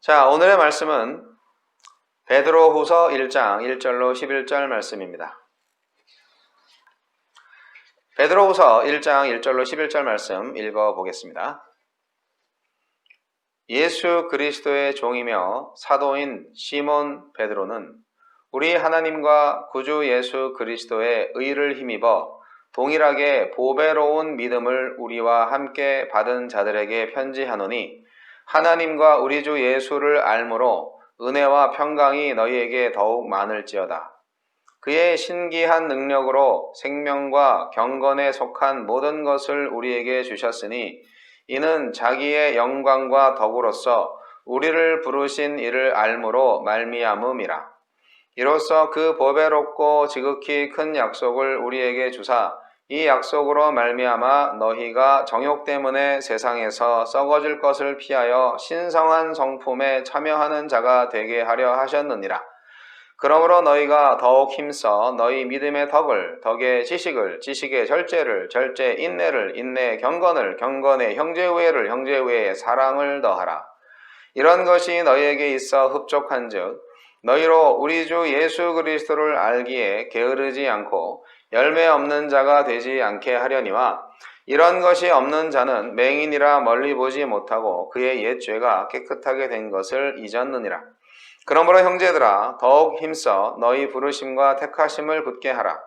자, 오늘의 말씀은 베드로후서 1장 1절로 11절 말씀입니다. 베드로후서 1장 1절로 11절 말씀 읽어보겠습니다. 예수 그리스도의 종이며 사도인 시몬 베드로는 우리 하나님과 구주 예수 그리스도의 의를 힘입어 동일하게 보배로운 믿음을 우리와 함께 받은 자들에게 편지하노니 하나님과 우리 주 예수를 알므로 은혜와 평강이 너희에게 더욱 많을지어다. 그의 신기한 능력으로 생명과 경건에 속한 모든 것을 우리에게 주셨으니 이는 자기의 영광과 덕으로서 우리를 부르신 이를 알므로 말미암음이라. 이로써 그 보배롭고 지극히 큰 약속을 우리에게 주사 이 약속으로 말미암아 너희가 정욕 때문에 세상에서 썩어질 것을 피하여 신성한 성품에 참여하는 자가 되게 하려 하셨느니라. 그러므로 너희가 더욱 힘써 너희 믿음의 덕을, 덕의 지식을, 지식의 절제를, 절제 인내를, 인내의 경건을, 경건의 형제우애를, 형제우애의 사랑을 더하라. 이런 것이 너희에게 있어 흡족한즉 너희로 우리 주 예수 그리스도를 알기에 게으르지 않고 열매 없는 자가 되지 않게 하려니와 이런 것이 없는 자는 맹인이라 멀리 보지 못하고 그의 옛 죄가 깨끗하게 된 것을 잊었느니라. 그러므로 형제들아 더욱 힘써 너희 부르심과 택하심을 굳게 하라.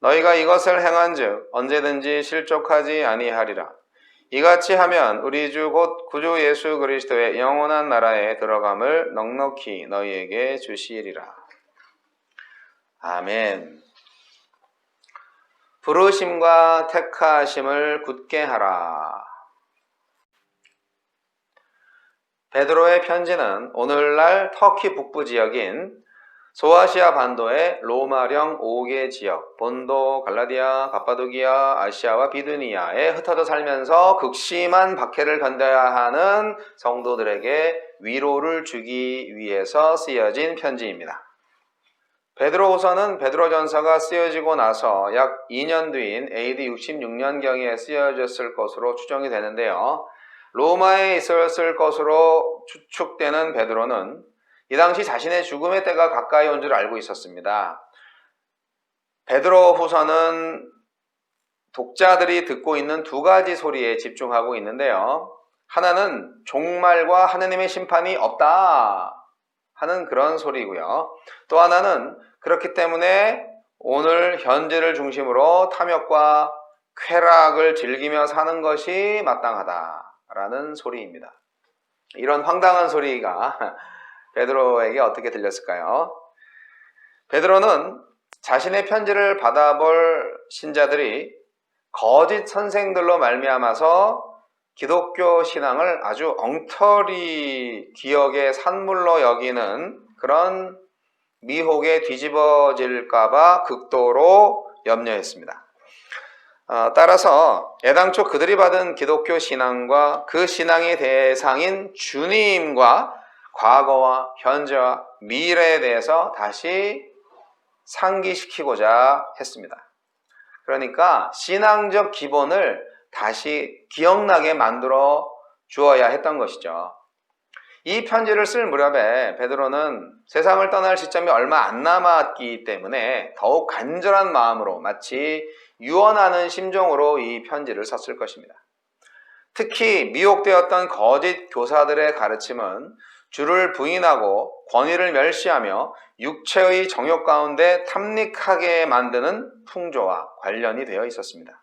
너희가 이것을 행한즉 언제든지 실족하지 아니하리라. 이같이 하면 우리 주 곧 구주 예수 그리스도의 영원한 나라에 들어감을 넉넉히 너희에게 주시리라. 아멘. 부르심과 택하심을 굳게 하라. 베드로의 편지는 오늘날 터키 북부 지역인 소아시아 반도의 로마령 5개 지역, 본도, 갈라디아, 갑바도기아, 아시아와 비두니아에 흩어져 살면서 극심한 박해를 견뎌야 하는 성도들에게 위로를 주기 위해서 쓰여진 편지입니다. 베드로후서는 베드로전서가 쓰여지고 나서 약 2년 뒤인 AD 66년경에 쓰여졌을 것으로 추정이 되는데요. 로마에 있었을 것으로 추측되는 베드로는 이 당시 자신의 죽음의 때가 가까이 온 줄 알고 있었습니다. 베드로후서는 독자들이 듣고 있는 두 가지 소리에 집중하고 있는데요. 하나는 종말과 하느님의 심판이 없다 하는 그런 소리고요. 또 하나는 그렇기 때문에 오늘 현재를 중심으로 탐욕과 쾌락을 즐기며 사는 것이 마땅하다라는 소리입니다. 이런 황당한 소리가 베드로에게 어떻게 들렸을까요? 베드로는 자신의 편지를 받아볼 신자들이 거짓 선생들로 말미암아서 기독교 신앙을 아주 엉터리 기억의 산물로 여기는 그런 미혹에 뒤집어질까봐 극도로 염려했습니다. 따라서 애당초 그들이 받은 기독교 신앙과 그 신앙의 대상인 주님과 과거와 현재와 미래에 대해서 다시 상기시키고자 했습니다. 그러니까 신앙적 기본을 다시 기억나게 만들어 주어야 했던 것이죠. 이 편지를 쓸 무렵에 베드로는 세상을 떠날 시점이 얼마 안 남았기 때문에 더욱 간절한 마음으로 마치 유언하는 심정으로 이 편지를 썼을 것입니다. 특히 미혹되었던 거짓 교사들의 가르침은 주를 부인하고 권위를 멸시하며 육체의 정욕 가운데 탐닉하게 만드는 풍조와 관련이 되어 있었습니다.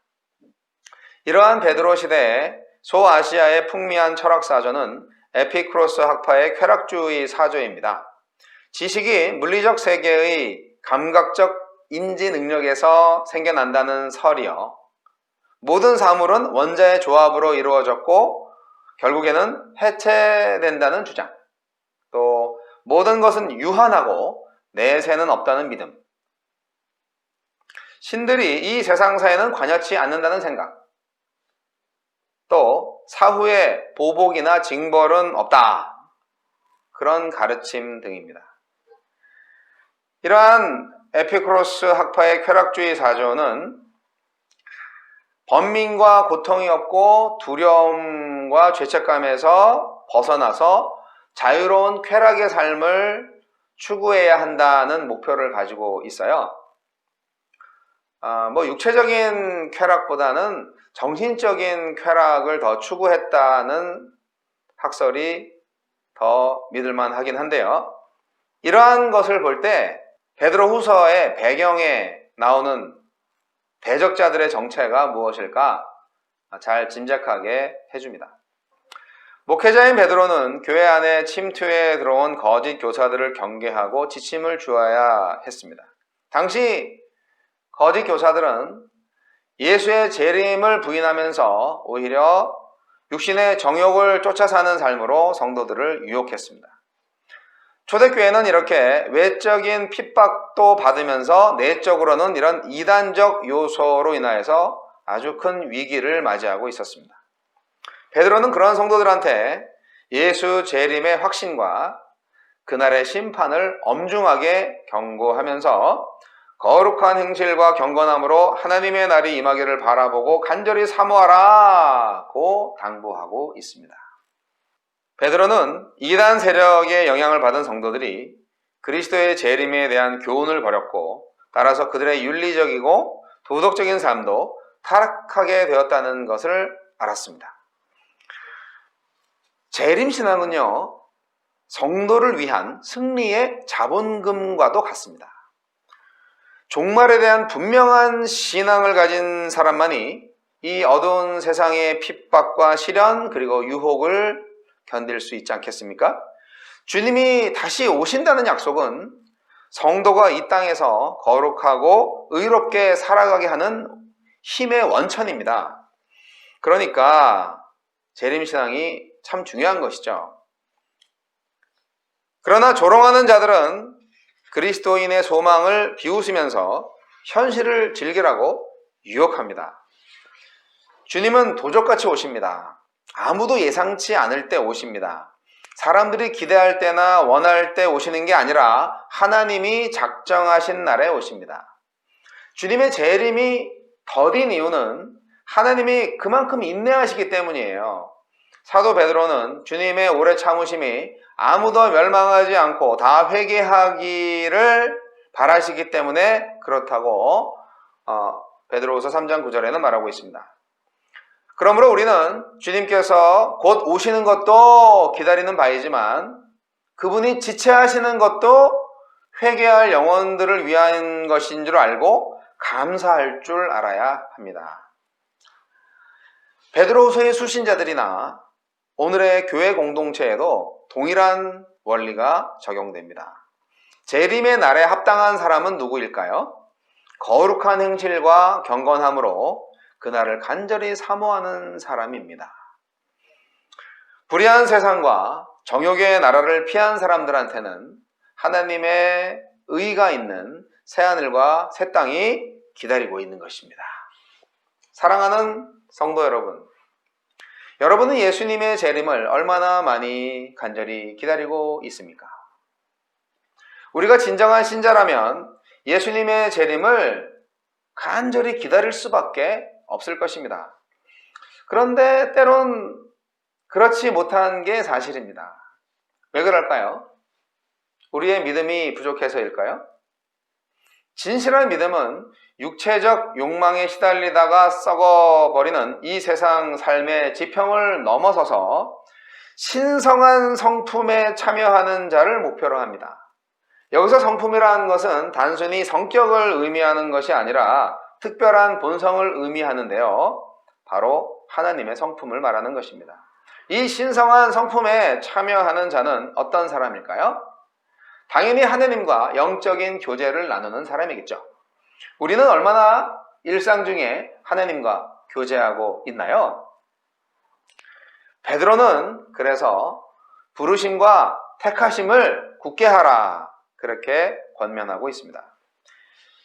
이러한 베드로 시대에 소아시아의 풍미한 철학사조는 에피쿠로스 학파의 쾌락주의 사조입니다. 지식이 물리적 세계의 감각적 인지 능력에서 생겨난다는 설이요. 모든 사물은 원자의 조합으로 이루어졌고 결국에는 해체된다는 주장. 또 모든 것은 유한하고 내세는 없다는 믿음. 신들이 이 세상사에는 관여치 않는다는 생각. 또 사후에 보복이나 징벌은 없다. 그런 가르침 등입니다. 이러한 에피쿠로스 학파의 쾌락주의 사조는 번민과 고통이 없고 두려움과 죄책감에서 벗어나서 자유로운 쾌락의 삶을 추구해야 한다는 목표를 가지고 있어요. 육체적인 쾌락보다는 정신적인 쾌락을 더 추구했다는 학설이 더 믿을만 하긴 한데요. 이러한 것을 볼 때 베드로후서의 배경에 나오는 대적자들의 정체가 무엇일까 잘 짐작하게 해줍니다. 목회자인 베드로는 교회 안에 침투해 들어온 거짓 교사들을 경계하고 지침을 주어야 했습니다. 당시 거짓 교사들은 예수의 재림을 부인하면서 오히려 육신의 정욕을 쫓아 사는 삶으로 성도들을 유혹했습니다. 초대교회는 이렇게 외적인 핍박도 받으면서 내적으로는 이런 이단적 요소로 인하여서 아주 큰 위기를 맞이하고 있었습니다. 베드로는 그런 성도들한테 예수 재림의 확신과 그날의 심판을 엄중하게 경고하면서 거룩한 행실과 경건함으로 하나님의 날이 임하기를 바라보고 간절히 사모하라고 당부하고 있습니다. 베드로는 이단 세력의 영향을 받은 성도들이 그리스도의 재림에 대한 교훈을 버렸고 따라서 그들의 윤리적이고 도덕적인 삶도 타락하게 되었다는 것을 알았습니다. 재림신앙은요, 성도를 위한 승리의 자본금과도 같습니다. 종말에 대한 분명한 신앙을 가진 사람만이 이 어두운 세상의 핍박과 시련 그리고 유혹을 견딜 수 있지 않겠습니까? 주님이 다시 오신다는 약속은 성도가 이 땅에서 거룩하고 의롭게 살아가게 하는 힘의 원천입니다. 그러니까 재림신앙이 참 중요한 것이죠. 그러나 조롱하는 자들은 그리스도인의 소망을 비웃으면서 현실을 즐기라고 유혹합니다. 주님은 도적같이 오십니다. 아무도 예상치 않을 때 오십니다. 사람들이 기대할 때나 원할 때 오시는 게 아니라 하나님이 작정하신 날에 오십니다. 주님의 재림이 더딘 이유는 하나님이 그만큼 인내하시기 때문이에요. 사도 베드로는 주님의 오래 참으심이 아무도 멸망하지 않고 다 회개하기를 바라시기 때문에 그렇다고 베드로후서 3장 9절에는 말하고 있습니다. 그러므로 우리는 주님께서 곧 오시는 것도 기다리는 바이지만 그분이 지체하시는 것도 회개할 영혼들을 위한 것인 줄 알고 감사할 줄 알아야 합니다. 베드로후서의 수신자들이나 오늘의 교회 공동체에도 동일한 원리가 적용됩니다. 재림의 날에 합당한 사람은 누구일까요? 거룩한 행실과 경건함으로 그날을 간절히 사모하는 사람입니다. 불의한 세상과 정욕의 나라를 피한 사람들한테는 하나님의 의가 있는 새하늘과 새 땅이 기다리고 있는 것입니다. 사랑하는 성도 여러분, 여러분은 예수님의 재림을 얼마나 많이 간절히 기다리고 있습니까? 우리가 진정한 신자라면 예수님의 재림을 간절히 기다릴 수밖에 없을 것입니다. 그런데 때론 그렇지 못한 게 사실입니다. 왜 그럴까요? 우리의 믿음이 부족해서일까요? 진실한 믿음은 육체적 욕망에 시달리다가 썩어버리는 이 세상 삶의 지평을 넘어서서 신성한 성품에 참여하는 자를 목표로 합니다. 여기서 성품이라는 것은 단순히 성격을 의미하는 것이 아니라 특별한 본성을 의미하는데요. 바로 하나님의 성품을 말하는 것입니다. 이 신성한 성품에 참여하는 자는 어떤 사람일까요? 당연히 하나님과 영적인 교제를 나누는 사람이겠죠. 우리는 얼마나 일상 중에 하나님과 교제하고 있나요? 베드로는 그래서 부르심과 택하심을 굳게 하라 그렇게 권면하고 있습니다.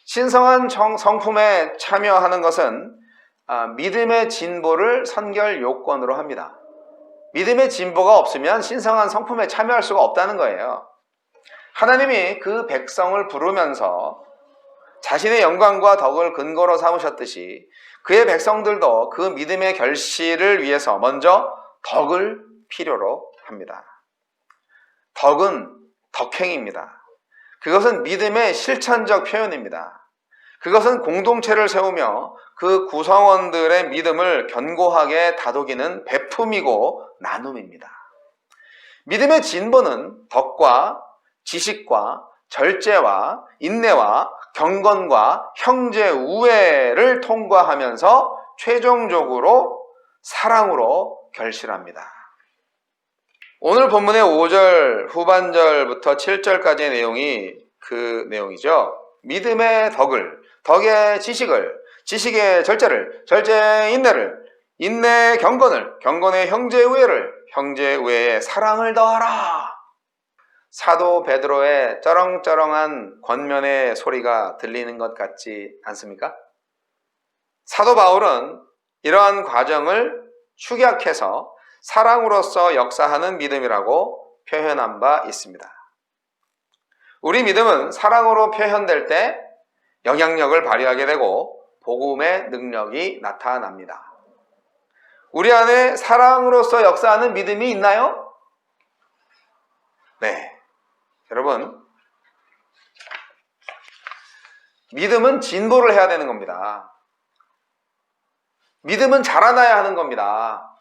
신성한 성품에 참여하는 것은 믿음의 진보를 선결 요건으로 합니다. 믿음의 진보가 없으면 신성한 성품에 참여할 수가 없다는 거예요. 하나님이 그 백성을 부르면서 자신의 영광과 덕을 근거로 삼으셨듯이 그의 백성들도 그 믿음의 결실을 위해서 먼저 덕을 필요로 합니다. 덕은 덕행입니다. 그것은 믿음의 실천적 표현입니다. 그것은 공동체를 세우며 그 구성원들의 믿음을 견고하게 다독이는 베품이고 나눔입니다. 믿음의 진보는 덕과 지식과 절제와 인내와 경건과 형제 우애를 통과하면서 최종적으로 사랑으로 결실합니다. 오늘 본문의 5절 후반절부터 7절까지의 내용이 그 내용이죠. 믿음의 덕을, 덕의 지식을, 지식의 절제를, 절제의 인내를, 인내의 경건을, 경건의 형제 우애를, 형제 우애의 사랑을 더하라. 사도 베드로의 쩌렁쩌렁한 권면의 소리가 들리는 것 같지 않습니까? 사도 바울은 이러한 과정을 축약해서 사랑으로서 역사하는 믿음이라고 표현한 바 있습니다. 우리 믿음은 사랑으로 표현될 때 영향력을 발휘하게 되고 복음의 능력이 나타납니다. 우리 안에 사랑으로서 역사하는 믿음이 있나요? 네. 여러분, 믿음은 진보를 해야 되는 겁니다. 믿음은 자라나야 하는 겁니다.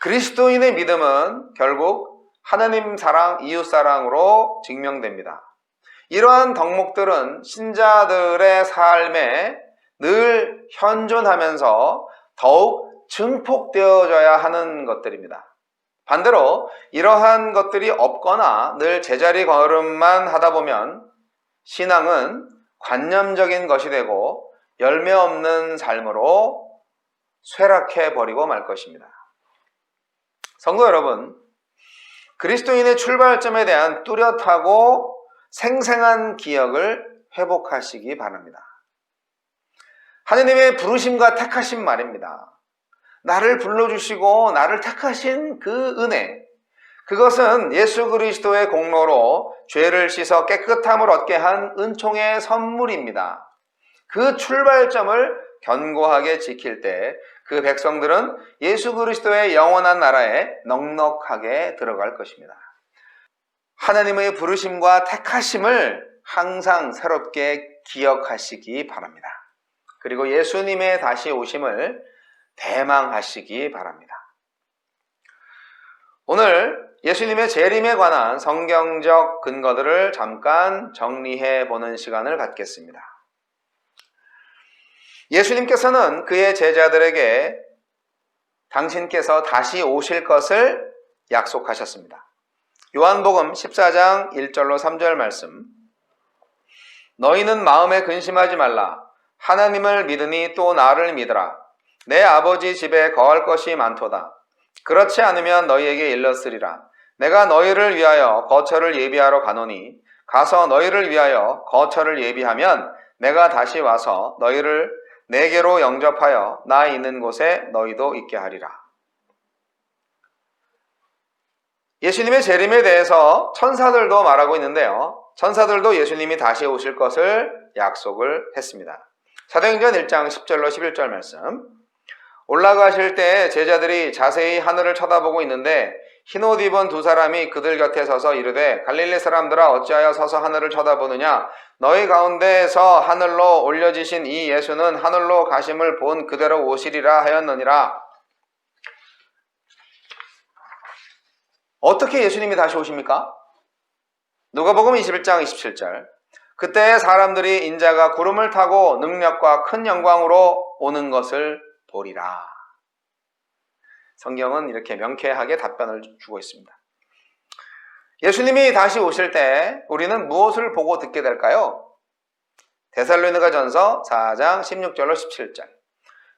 그리스도인의 믿음은 결국 하나님 사랑, 이웃 사랑으로 증명됩니다. 이러한 덕목들은 신자들의 삶에 늘 현존하면서 더욱 증폭되어져야 하는 것들입니다. 반대로 이러한 것들이 없거나 늘 제자리 걸음만 하다 보면 신앙은 관념적인 것이 되고 열매 없는 삶으로 쇠락해버리고 말 것입니다. 성도 여러분, 그리스도인의 출발점에 대한 뚜렷하고 생생한 기억을 회복하시기 바랍니다. 하느님의 부르심과 택하심 말입니다. 나를 불러주시고 나를 택하신 그 은혜, 그것은 예수 그리스도의 공로로 죄를 씻어 깨끗함을 얻게 한 은총의 선물입니다. 그 출발점을 견고하게 지킬 때 그 백성들은 예수 그리스도의 영원한 나라에 넉넉하게 들어갈 것입니다. 하나님의 부르심과 택하심을 항상 새롭게 기억하시기 바랍니다. 그리고 예수님의 다시 오심을 대망하시기 바랍니다. 오늘 예수님의 재림에 관한 성경적 근거들을 잠깐 정리해 보는 시간을 갖겠습니다. 예수님께서는 그의 제자들에게 당신께서 다시 오실 것을 약속하셨습니다. 요한복음 14장 1절로 3절 말씀, 너희는 마음에 근심하지 말라. 하나님을 믿으니 또 나를 믿으라. 내 아버지 집에 거할 것이 많도다. 그렇지 않으면 너희에게 일렀으리라. 내가 너희를 위하여 거처를 예비하러 가노니 가서 너희를 위하여 거처를 예비하면 내가 다시 와서 너희를 내게로 영접하여 나 있는 곳에 너희도 있게 하리라. 예수님의 재림에 대해서 천사들도 말하고 있는데요. 천사들도 예수님이 다시 오실 것을 약속을 했습니다. 사도행전 1장 10절로 11절 말씀, 올라가실 때 제자들이 자세히 하늘을 쳐다보고 있는데 흰옷 입은 두 사람이 그들 곁에 서서 이르되 갈릴리 사람들아 어찌하여 서서 하늘을 쳐다보느냐. 너희 가운데에서 하늘로 올려지신 이 예수는 하늘로 가심을 본 그대로 오시리라 하였느니라. 어떻게 예수님이 다시 오십니까? 누가복음 21장 27절, 그때 사람들이 인자가 구름을 타고 능력과 큰 영광으로 오는 것을 보리라. 성경은 이렇게 명쾌하게 답변을 주고 있습니다. 예수님이 다시 오실 때 우리는 무엇을 보고 듣게 될까요? 데살로니가전서 4장 16절로 17절,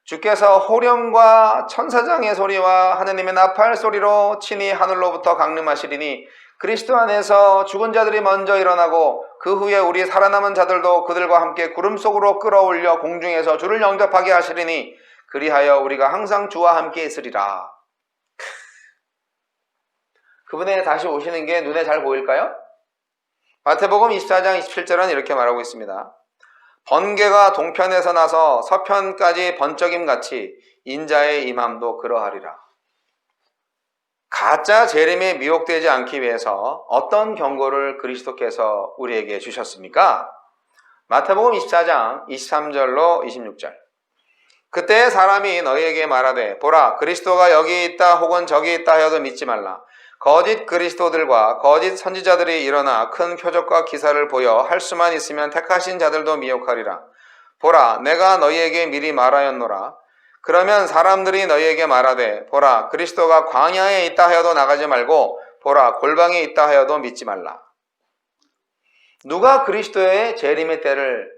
주께서 호령과 천사장의 소리와 하느님의 나팔 소리로 친히 하늘로부터 강림하시리니 그리스도 안에서 죽은 자들이 먼저 일어나고 그 후에 우리 살아남은 자들도 그들과 함께 구름 속으로 끌어올려 공중에서 주를 영접하게 하시리니 그리하여 우리가 항상 주와 함께 있으리라. 그분의 다시 오시는 게 눈에 잘 보일까요? 마태복음 24장 27절은 이렇게 말하고 있습니다. 번개가 동편에서 나서 서편까지 번쩍임 같이 인자의 임함도 그러하리라. 가짜 재림에 미혹되지 않기 위해서 어떤 경고를 그리스도께서 우리에게 주셨습니까? 마태복음 24장 23절로 26절. 그때 사람이 너희에게 말하되 보라 그리스도가 여기 있다 혹은 저기 있다 하여도 믿지 말라. 거짓 그리스도들과 거짓 선지자들이 일어나 큰 표적과 기사를 보여 할 수만 있으면 택하신 자들도 미혹하리라. 보라 내가 너희에게 미리 말하였노라. 그러면 사람들이 너희에게 말하되 보라 그리스도가 광야에 있다 하여도 나가지 말고 보라 골방에 있다 하여도 믿지 말라. 누가 그리스도의 재림의 때를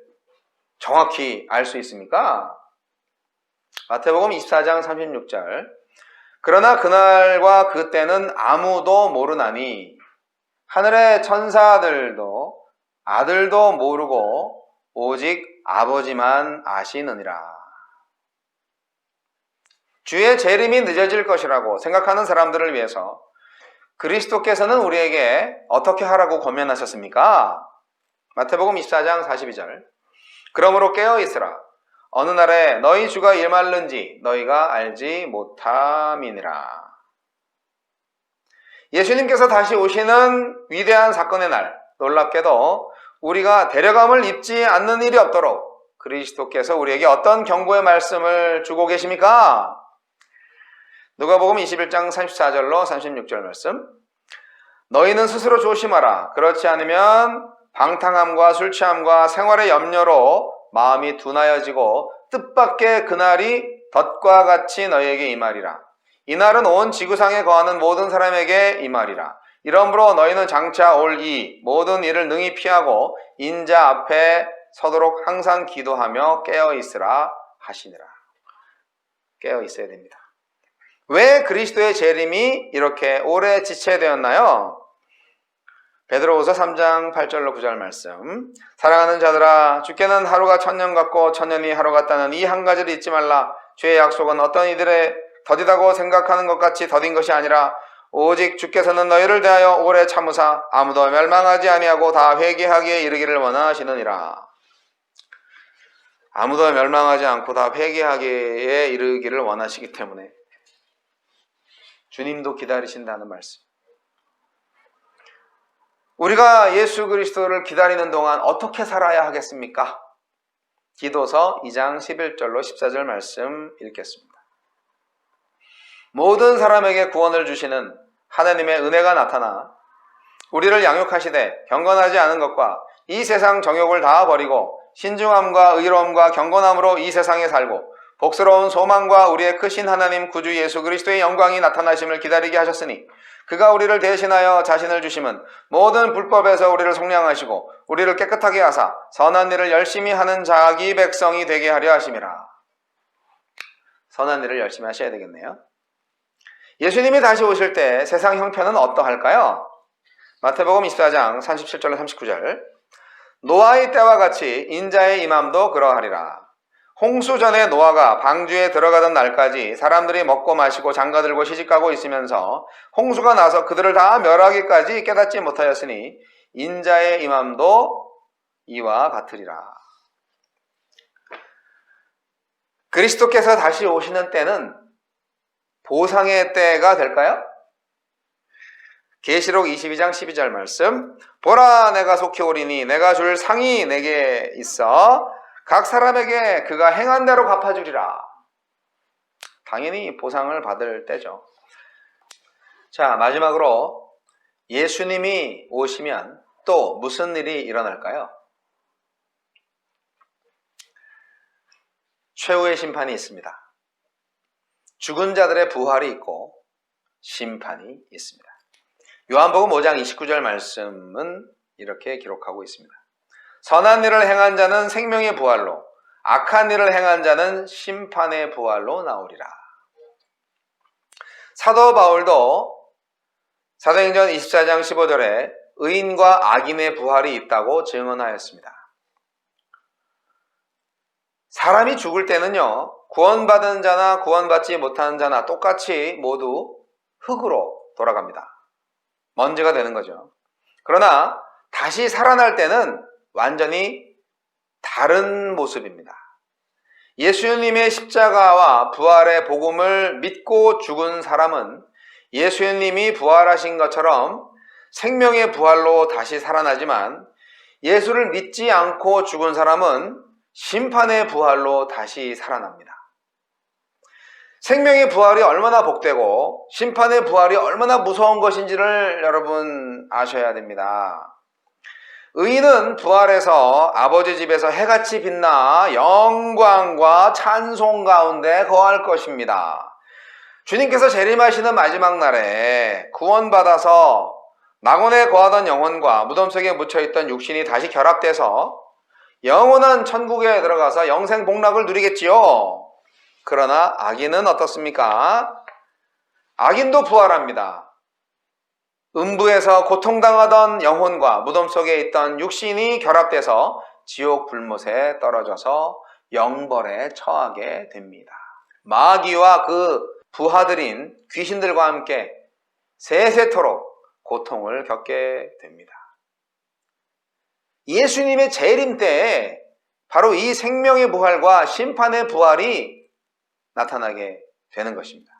정확히 알 수 있습니까? 마태복음 24장 36절. 그러나 그날과 그때는 아무도 모르나니 하늘의 천사들도 아들도 모르고 오직 아버지만 아시느니라. 주의 재림이 늦어질 것이라고 생각하는 사람들을 위해서 그리스도께서는 우리에게 어떻게 하라고 권면하셨습니까? 마태복음 24장 42절. 그러므로 깨어 있으라. 어느 날에 너희 주가 일말는지 너희가 알지 못함이니라. 예수님께서 다시 오시는 위대한 사건의 날, 놀랍게도 우리가 데려감을 입지 않는 일이 없도록 그리스도께서 우리에게 어떤 경고의 말씀을 주고 계십니까? 누가복음 21장 34절로 36절 말씀. 너희는 스스로 조심하라. 그렇지 않으면 방탕함과 술 취함과 생활의 염려로 마음이 둔하여지고 뜻밖의 그날이 덫과 같이 너희에게 임하리라. 이날은 온 지구상에 거하는 모든 사람에게 임하리라. 이러므로 너희는 장차 올 이 모든 일을 능히 피하고 인자 앞에 서도록 항상 기도하며 깨어있으라 하시니라. 깨어있어야 됩니다. 왜 그리스도의 재림이 이렇게 오래 지체되었나요? 베드로후서 3장 8절로 9절 말씀. 사랑하는 자들아 주께는 하루가 천년 같고 천년이 하루 같다는 이 한 가지를 잊지 말라. 주의 약속은 어떤 이들의 더디다고 생각하는 것 같이 더딘 것이 아니라 오직 주께서는 너희를 대하여 오래 참으사 아무도 멸망하지 아니하고 다 회개하기에 이르기를 원하시느니라. 아무도 멸망하지 않고 다 회개하기에 이르기를 원하시기 때문에 주님도 기다리신다는 말씀. 우리가 예수 그리스도를 기다리는 동안 어떻게 살아야 하겠습니까? 기도서 2장 11절로 14절 말씀 읽겠습니다. 모든 사람에게 구원을 주시는 하나님의 은혜가 나타나 우리를 양육하시되 경건하지 않은 것과 이 세상 정욕을 다 버리고 신중함과 의로움과 경건함으로 이 세상에 살고 복스러운 소망과 우리의 크신 하나님 구주 예수 그리스도의 영광이 나타나심을 기다리게 하셨으니 그가 우리를 대신하여 자신을 주심은 모든 불법에서 우리를 속량하시고 우리를 깨끗하게 하사 선한 일을 열심히 하는 자기 백성이 되게 하려 하심이라. 선한 일을 열심히 하셔야 되겠네요. 예수님이 다시 오실 때 세상 형편은 어떠할까요? 마태복음 24장 37절로 39절. 노아의 때와 같이 인자의 임함도 그러하리라. 홍수 전에 노아가 방주에 들어가던 날까지 사람들이 먹고 마시고 장가들고 시집가고 있으면서 홍수가 나서 그들을 다 멸하기까지 깨닫지 못하였으니 인자의 임함도 이와 같으리라. 그리스도께서 다시 오시는 때는 보상의 때가 될까요? 계시록 22장 12절 말씀. 보라 내가 속히 오리니 내가 줄 상이 내게 있어 각 사람에게 그가 행한 대로 갚아주리라. 당연히 보상을 받을 때죠. 자, 마지막으로 예수님이 오시면 또 무슨 일이 일어날까요? 최후의 심판이 있습니다. 죽은 자들의 부활이 있고 심판이 있습니다. 요한복음 5장 29절 말씀은 이렇게 기록하고 있습니다. 선한 일을 행한 자는 생명의 부활로 악한 일을 행한 자는 심판의 부활로 나오리라. 사도 바울도 사도행전 24장 15절에 의인과 악인의 부활이 있다고 증언하였습니다. 사람이 죽을 때는요, 구원받은 자나 구원받지 못하는 자나 똑같이 모두 흙으로 돌아갑니다. 먼지가 되는 거죠. 그러나 다시 살아날 때는 완전히 다른 모습입니다. 예수님의 십자가와 부활의 복음을 믿고 죽은 사람은 예수님이 부활하신 것처럼 생명의 부활로 다시 살아나지만 예수를 믿지 않고 죽은 사람은 심판의 부활로 다시 살아납니다. 생명의 부활이 얼마나 복되고 심판의 부활이 얼마나 무서운 것인지를 여러분 아셔야 됩니다. 의인은 부활해서 아버지 집에서 해같이 빛나 영광과 찬송 가운데 거할 것입니다. 주님께서 재림하시는 마지막 날에 구원받아서 낙원에 거하던 영혼과 무덤 속에 묻혀있던 육신이 다시 결합돼서 영원한 천국에 들어가서 영생 복락을 누리겠지요. 그러나 악인은 어떻습니까? 악인도 부활합니다. 음부에서 고통당하던 영혼과 무덤 속에 있던 육신이 결합돼서 지옥 불못에 떨어져서 영벌에 처하게 됩니다. 마귀와 그 부하들인 귀신들과 함께 세세토록 고통을 겪게 됩니다. 예수님의 재림 때에 바로 이 생명의 부활과 심판의 부활이 나타나게 되는 것입니다.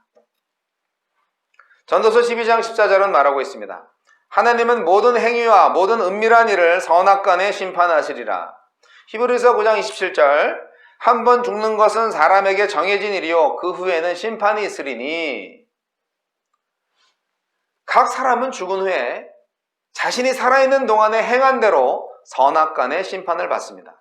전도서 12장 14절은 말하고 있습니다. 하나님은 모든 행위와 모든 은밀한 일을 선악간에 심판하시리라. 히브리서 9장 27절 한 번 죽는 것은 사람에게 정해진 일이요 그 후에는 심판이 있으리니. 각 사람은 죽은 후에 자신이 살아있는 동안에 행한 대로 선악간의 심판을 받습니다.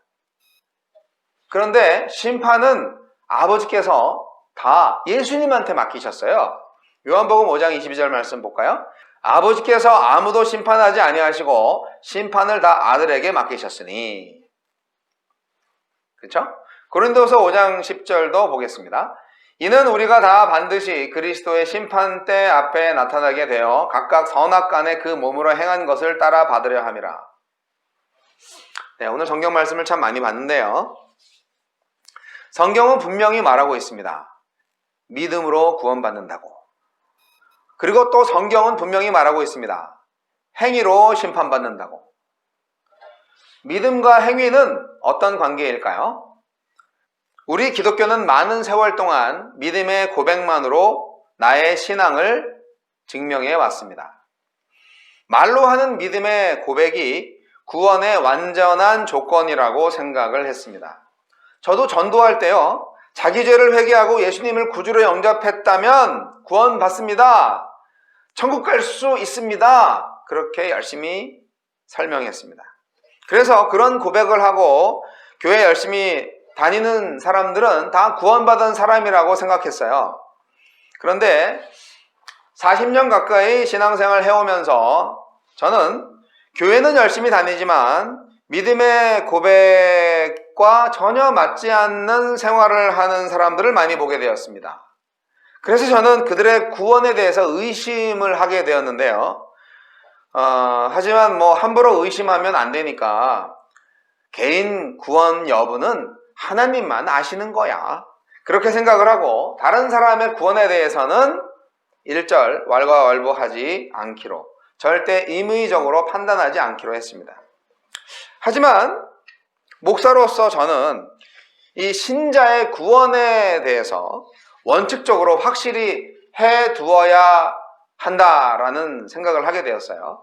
그런데 심판은 아버지께서 다 예수님한테 맡기셨어요. 요한복음 5장 22절 말씀 볼까요? 아버지께서 아무도 심판하지 아니하시고 심판을 다 아들에게 맡기셨으니. 그렇죠? 고린도서 5장 10절도 보겠습니다. 이는 우리가 다 반드시 그리스도의 심판대 앞에 나타나게 되어 각각 선악간에 그 몸으로 행한 것을 따라 받으려 함이라. 네, 오늘 성경 말씀을 참 많이 봤는데요. 성경은 분명히 말하고 있습니다. 믿음으로 구원받는다고. 그리고 또 성경은 분명히 말하고 있습니다. 행위로 심판받는다고. 믿음과 행위는 어떤 관계일까요? 우리 기독교는 많은 세월 동안 믿음의 고백만으로 나의 신앙을 증명해 왔습니다. 말로 하는 믿음의 고백이 구원의 완전한 조건이라고 생각을 했습니다. 저도 전도할 때요, 자기 죄를 회개하고 예수님을 구주로 영접했다면 구원받습니다. 천국 갈 수 있습니다. 그렇게 열심히 설명했습니다. 그래서 그런 고백을 하고 교회 열심히 다니는 사람들은 다 구원받은 사람이라고 생각했어요. 그런데 40년 가까이 신앙생활을 해오면서 저는 교회는 열심히 다니지만 믿음의 고백과 전혀 맞지 않는 생활을 하는 사람들을 많이 보게 되었습니다. 그래서 저는 그들의 구원에 대해서 의심을 하게 되었는데요. 하지만 함부로 의심하면 안 되니까 개인 구원 여부는 하나님만 아시는 거야. 그렇게 생각을 하고 다른 사람의 구원에 대해서는 일절 왈가왈부하지 않기로, 절대 임의적으로 판단하지 않기로 했습니다. 하지만 목사로서 저는 이 신자의 구원에 대해서 원칙적으로 확실히 해두어야 한다라는 생각을 하게 되었어요.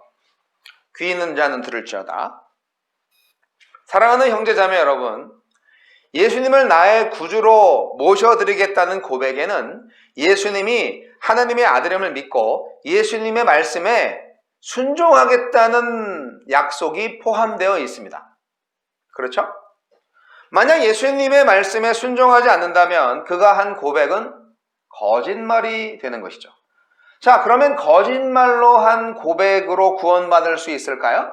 귀 있는 자는 들을지어다. 사랑하는 형제자매 여러분, 예수님을 나의 구주로 모셔드리겠다는 고백에는 예수님이 하나님의 아들임을 믿고 예수님의 말씀에 순종하겠다는 약속이 포함되어 있습니다. 그렇죠? 만약 예수님의 말씀에 순종하지 않는다면 그가 한 고백은 거짓말이 되는 것이죠. 자, 그러면 거짓말로 한 고백으로 구원받을 수 있을까요?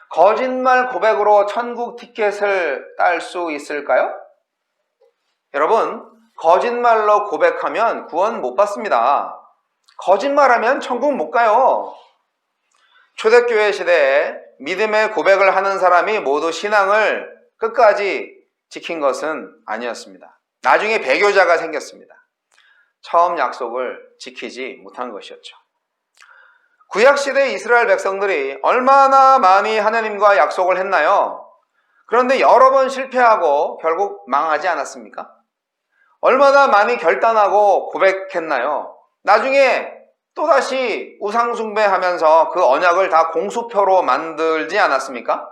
거짓말 고백으로 천국 티켓을 딸 수 있을까요? 여러분, 거짓말로 고백하면 구원 못 받습니다. 거짓말하면 천국 못 가요. 초대교회 시대에 믿음의 고백을 하는 사람이 모두 신앙을 끝까지 지킨 것은 아니었습니다. 나중에 배교자가 생겼습니다. 처음 약속을 지키지 못한 것이었죠. 구약시대 이스라엘 백성들이 얼마나 많이 하나님과 약속을 했나요? 그런데 여러 번 실패하고 결국 망하지 않았습니까? 얼마나 많이 결단하고 고백했나요? 나중에 또다시 우상숭배하면서 그 언약을 다 공수표로 만들지 않았습니까?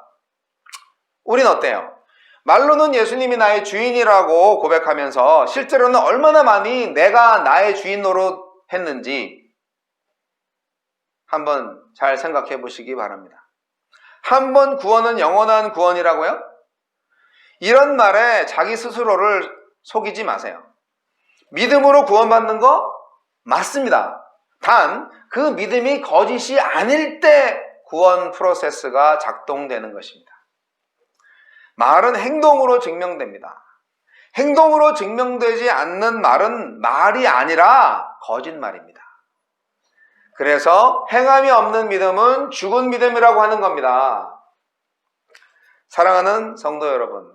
우린 어때요? 말로는 예수님이 나의 주인이라고 고백하면서 실제로는 얼마나 많이 내가 나의 주인 노릇 했는지 한번 잘 생각해 보시기 바랍니다. 한 번 구원은 영원한 구원이라고요? 이런 말에 자기 스스로를 속이지 마세요. 믿음으로 구원받는 거 맞습니다. 단 그 믿음이 거짓이 아닐 때 구원 프로세스가 작동되는 것입니다. 말은 행동으로 증명됩니다. 행동으로 증명되지 않는 말은 말이 아니라 거짓말입니다. 그래서 행함이 없는 믿음은 죽은 믿음이라고 하는 겁니다. 사랑하는 성도 여러분,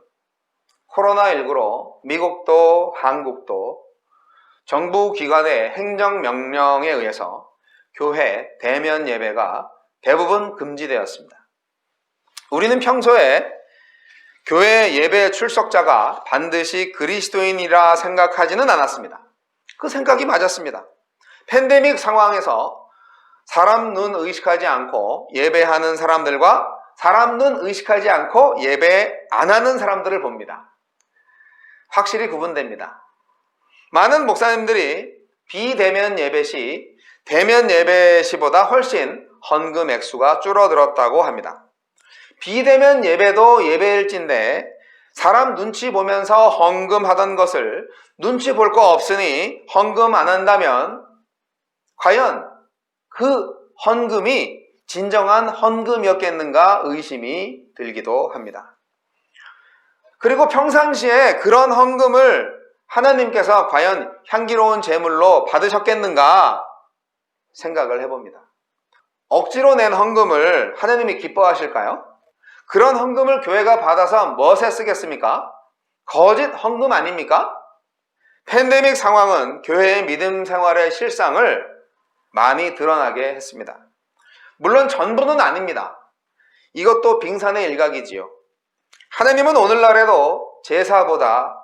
코로나19로 미국도 한국도 정부 기관의 행정명령에 의해서 교회 대면 예배가 대부분 금지되었습니다. 우리는 평소에 교회 예배 출석자가 반드시 그리스도인이라 생각하지는 않았습니다. 그 생각이 맞았습니다. 팬데믹 상황에서 사람 눈 의식하지 않고 예배하는 사람들과 사람 눈 의식하지 않고 예배 안 하는 사람들을 봅니다. 확실히 구분됩니다. 많은 목사님들이 비대면 예배 시 대면 예배 시보다 훨씬 헌금 액수가 줄어들었다고 합니다. 비대면 예배도 예배일진데 사람 눈치 보면서 헌금하던 것을 눈치 볼 거 없으니 헌금 안 한다면 과연 그 헌금이 진정한 헌금이었겠는가 의심이 들기도 합니다. 그리고 평상시에 그런 헌금을 하나님께서 과연 향기로운 제물로 받으셨겠는가 생각을 해봅니다. 억지로 낸 헌금을 하나님이 기뻐하실까요? 그런 헌금을 교회가 받아서 무엇에 쓰겠습니까? 거짓 헌금 아닙니까? 팬데믹 상황은 교회의 믿음 생활의 실상을 많이 드러나게 했습니다. 물론 전부는 아닙니다. 이것도 빙산의 일각이지요. 하나님은 오늘날에도 제사보다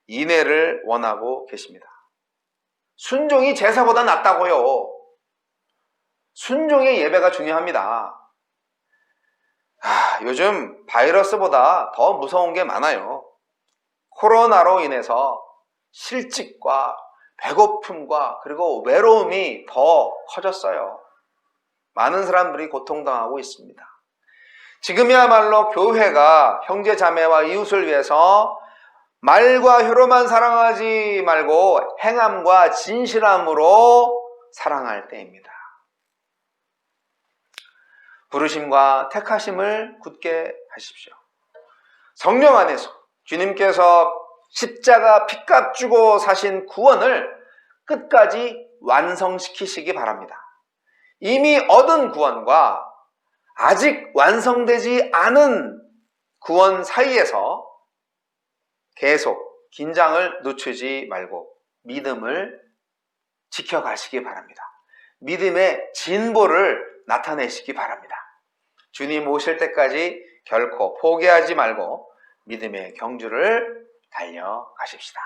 인애를 원하고 계십니다. 순종이 제사보다 낫다고요. 순종의 예배가 중요합니다. 요즘 바이러스보다 더 무서운 게 많아요. 코로나로 인해서 실직과 배고픔과 그리고 외로움이 더 커졌어요. 많은 사람들이 고통당하고 있습니다. 지금이야말로 교회가 형제 자매와 이웃을 위해서 말과 혀로만 사랑하지 말고 행함과 진실함으로 사랑할 때입니다. 부르심과 택하심을 굳게 하십시오. 성령 안에서 주님께서 십자가 피값 주고 사신 구원을 끝까지 완성시키시기 바랍니다. 이미 얻은 구원과 아직 완성되지 않은 구원 사이에서 계속 긴장을 늦추지 말고 믿음을 지켜가시기 바랍니다. 믿음의 진보를 나타내시기 바랍니다. 주님 오실 때까지 결코 포기하지 말고 믿음의 경주를 달려가십시다.